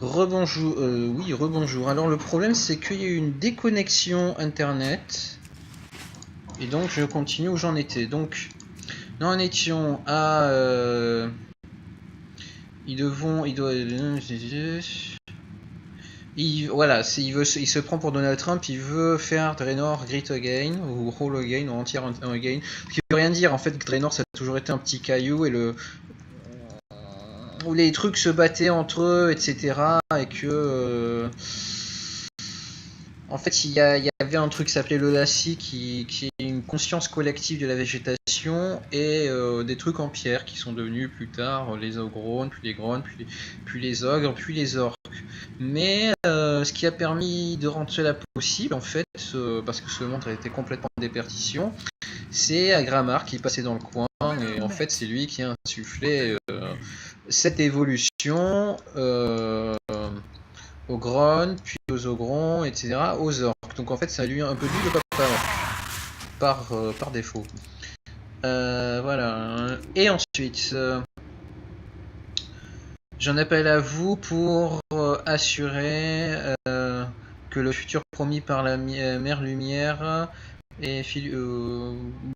Rebonjour, oui, rebonjour. Alors le problème c'est qu'il y a eu une déconnexion internet. Et donc je continue où j'en étais. Donc nous en étions à... voilà, il se prend pour Donald Trump, il veut faire Draenor Great Again, ou Whole Again, ou Entière Again. Ce qui veut rien dire, en fait, Draenor ça a toujours été un petit caillou, où les trucs se battaient entre eux, etc. Et que... en fait, il y avait un truc qui s'appelait l'Olacie, qui est une conscience collective de la végétation, et des trucs en pierre qui sont devenus plus tard les ogrones, puis les grones, puis les ogres, puis les orques. Mais ce qui a permis de rendre cela possible, en fait, parce que ce monde a été complètement en déperdition, c'est Agramar qui passait dans le coin, et en fait, c'est lui qui a insufflé cette évolution aux grones, puis aux ogrons, etc., aux orques. Donc en fait, ça lui a un peu dû le papa par défaut. Voilà. Et ensuite, j'en appelle à vous pour assurer que le futur promis par la Mère Lumière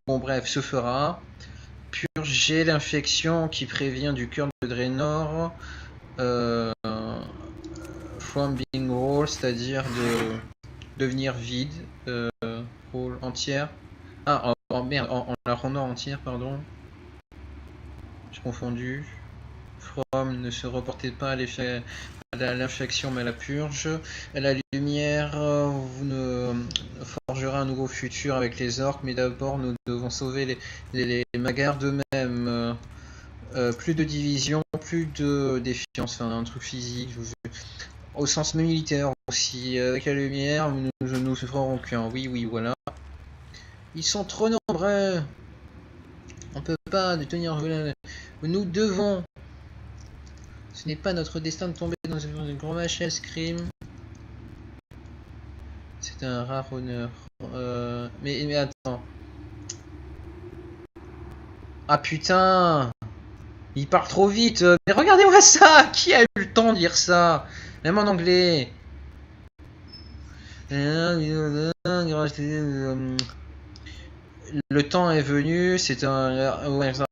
bon bref, se fera. Purger l'infection qui prévient du cœur de Draenor. From being whole, c'est-à-dire de devenir vide, whole, entière. Ah, merde, en la rendant entière, pardon. J'ai confondu. From ne se reportait pas à l'infection mais à la purge. À la lumière, vous ne forgerez un nouveau futur avec les orques, mais d'abord nous devons sauver les magars d'eux-mêmes. Plus de division, plus de défiance, enfin un truc physique, au sens militaire aussi. Avec la lumière, nous ne ferons qu'un. Oui, oui, voilà. Ils sont trop nombreux. On peut pas tenir. Nous devons. Ce n'est pas notre destin de tomber dans une grand machin scream. C'est un rare honneur. Mais attends. Ah putain! Il part trop vite. Mais regardez-moi ça! Qui a eu le temps de lire ça? Même en anglais. Le temps est venu, c'est un Werther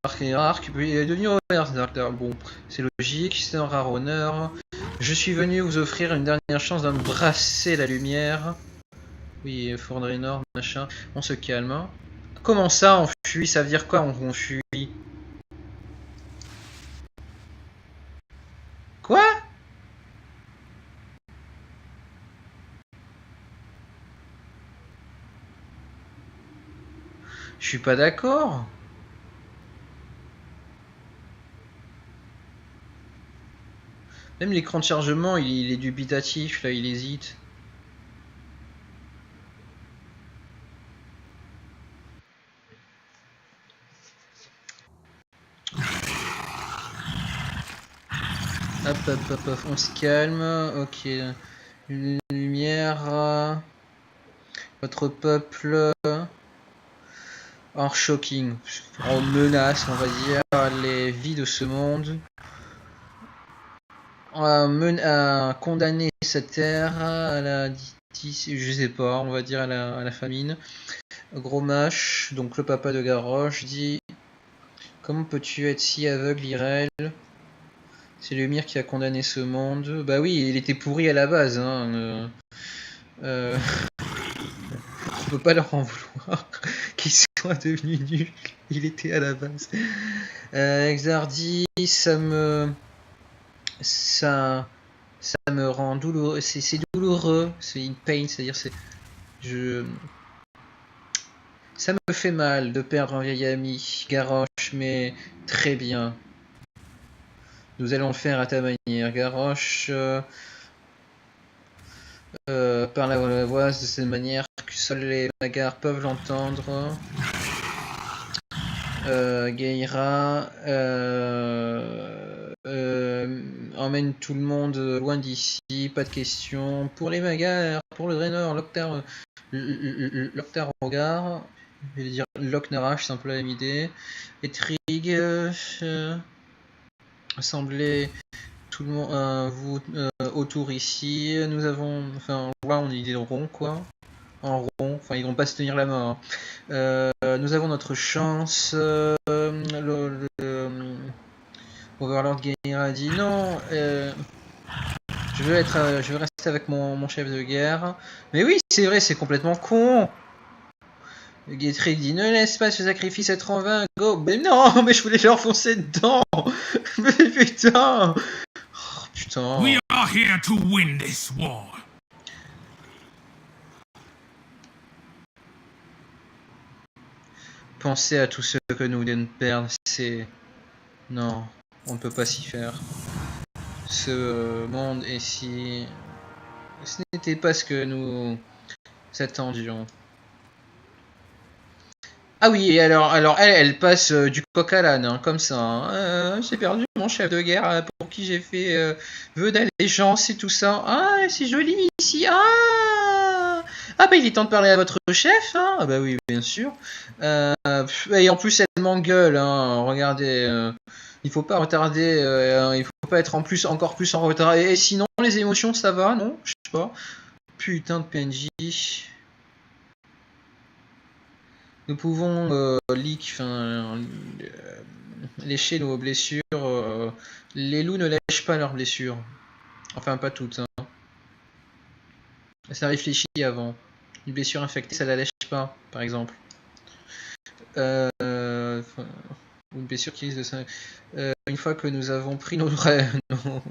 puis il est devenu Werther. Bon, c'est logique, c'est un rare honneur. Je suis venu vous offrir une dernière chance d'embrasser la lumière. Oui, Fort Draenor, machin. On se calme. Comment ça, on fuit? Ça veut dire quoi, on fuit? Quoi? Je suis pas d'accord. Même l'écran de chargement, il est dubitatif, là, il hésite. Hop, hop, hop, hop, on se calme. Ok. Lumière. Votre peuple. En shocking. On menace, on va dire, les vies de ce monde. À condamner cette terre à la. Je sais pas, on va dire à la famine. Gros mâche, donc le papa de Garrosh, dit: comment peux-tu être si aveugle, Irel? C'est Lumire qui a condamné ce monde. Bah oui, il était pourri à la base. Hein. On peut pas leur en vouloir qu'ils soient devenus nuls. Il était à la base. Exardi, ça me rend douloureux. C'est douloureux. C'est une pain, c'est-à-dire ça me fait mal de perdre un vieil ami, Garrosh, mais très bien. Nous allons le faire à ta manière, Garrosh. Par la voix de cette manière que seuls les magars peuvent l'entendre. Gaïra emmène tout le monde loin d'ici, pas de question. Pour les magars, pour le Draenor, Loctar Rogar, je vais dire Locknarach, c'est un peu la même idée. Et Trig semblait tout le monde, vous autour ici, nous avons, enfin là on est rond quoi, en rond, enfin ils vont pas se tenir la main. Nous avons notre chance. Overlord Gaïra a dit non. Je veux rester avec mon chef de guerre. Mais oui, c'est vrai, c'est complètement con. Guthrie dit ne laisse pas ce sacrifice être en vain, go. Mais non, mais je voulais leur foncer dedans. Mais putain. Oh, putain. We are here to win this war. Pensez à tous ceux que nous venons de perdre, c'est... Non, on ne peut pas s'y faire. Ce monde est si... Ce n'était pas ce que nous attendions. Ah oui, et alors elle passe du coq à l'âne, hein, comme ça. Hein. J'ai perdu mon chef de guerre pour qui j'ai fait vœu d'allégeance et tout ça. Ah, c'est joli ici. Ah bah il est temps de parler à votre chef, hein. Ah bah oui, bien sûr. Et en plus elle m'engueule, hein. Regardez, il faut pas retarder, il faut pas être encore plus en retard. Et sinon les émotions ça va, non? Je sais pas. Putain de PNJ. Nous pouvons lécher nos blessures. Les loups ne lèchent pas leurs blessures. Enfin pas toutes. Hein. Ça réfléchit avant. Une blessure infectée, ça la lèche pas, par exemple. Une blessure qui risque de ça. Une fois que nous avons pris nos rêves, on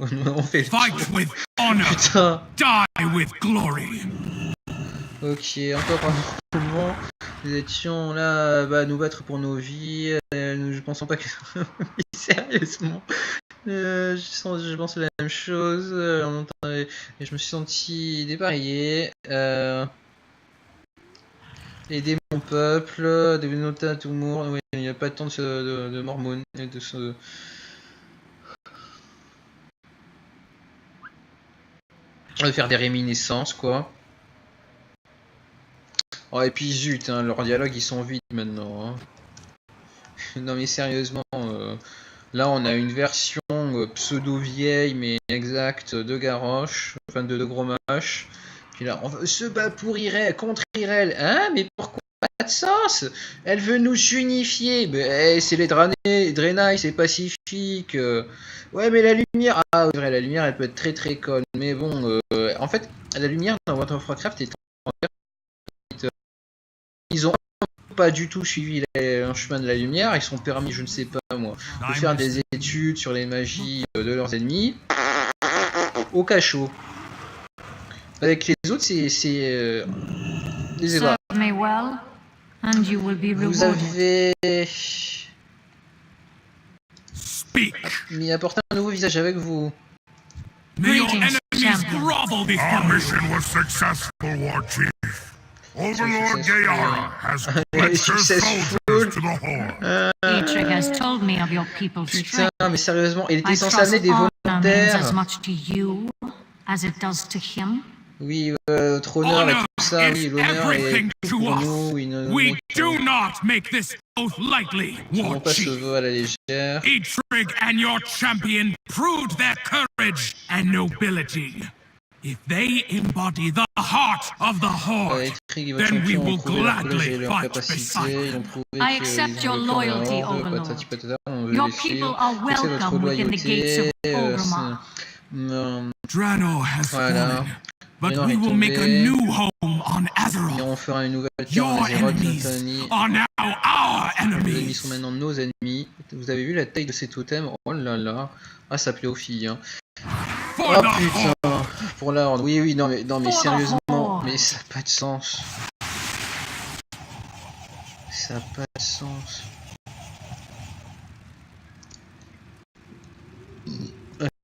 fait le Fight with honor. Putain. Die with glory. Ok, encore un moment. Nous étions là à nous battre pour nos vies. Je pense pas que... Sérieusement. Je pense la même chose. Et je me suis senti dépareillé. Aider mon peuple, développer tout monde. Oui, il n'y a pas tant de mormons et de faire des réminiscences, quoi. Oh, et puis zut, hein, leurs dialogues ils sont vides maintenant. Hein. Non mais sérieusement, là on a une version pseudo vieille mais exacte de Garrosh, enfin de Grommash. Puis là, on se bat pour Irel, contre Irel. Hein, mais pourquoi? Pas de sens. Elle veut nous unifier. Mais c'est les Draenei, c'est pacifique. Ouais, mais la lumière. Ah, c'est vrai, la lumière, elle peut être très très conne. Mais bon, en fait, la lumière dans World of Warcraft est ils ont pas du tout suivi un chemin de la lumière. Ils sont permis, je ne sais pas moi, de faire des études sur les magies de leurs ennemis au cachot. Avec les autres, c'est des ébats. Vous avez mis apporté un nouveau visage avec vous. May your enemies grovel before Our mission was successful, War Chief. Overlord Gayara has pledged her soldiers to the Horde. Dietrich has told me of your people's Putain, strength. mais sérieusement, il était I censé trust amener des honor means as volontaires. much to you as it does to him. Oui, notre honneur et tout ça, oui, l'honneur est tout pour nous. Oui, We do not make this oath lightly, non War pas ce Chief. vœu à la légère. Dietrich and your champion proved their courage and nobility. If they embody the heart of the Horde, Etrigue et votre then we champion ont will prouvé leur courage et gladly leur fight capacité. beside Ils ont them. prouvé I accept your loyalty, Overlord. patati patata, on veut Your les suivre. people are C'est votre welcome within the gates loyauté. of Orgrimmar. Draenor has Voilà. fallen, but Draenor we est will make a tombé. new home on Et Azeroth. on fera une nouvelle terre Your en Azeroth. enemies Nos ennemis are now our sont enemies. maintenant nos ennemis. Vous avez vu la taille de ces totems? Oh là là. Ah, ça plaît aux filles. Hein. For Oh the putain. Horde. Pour la Horde. Oui, non mais For the sérieusement. Horde. Mais ça n'a pas de sens. Ça n'a pas de sens.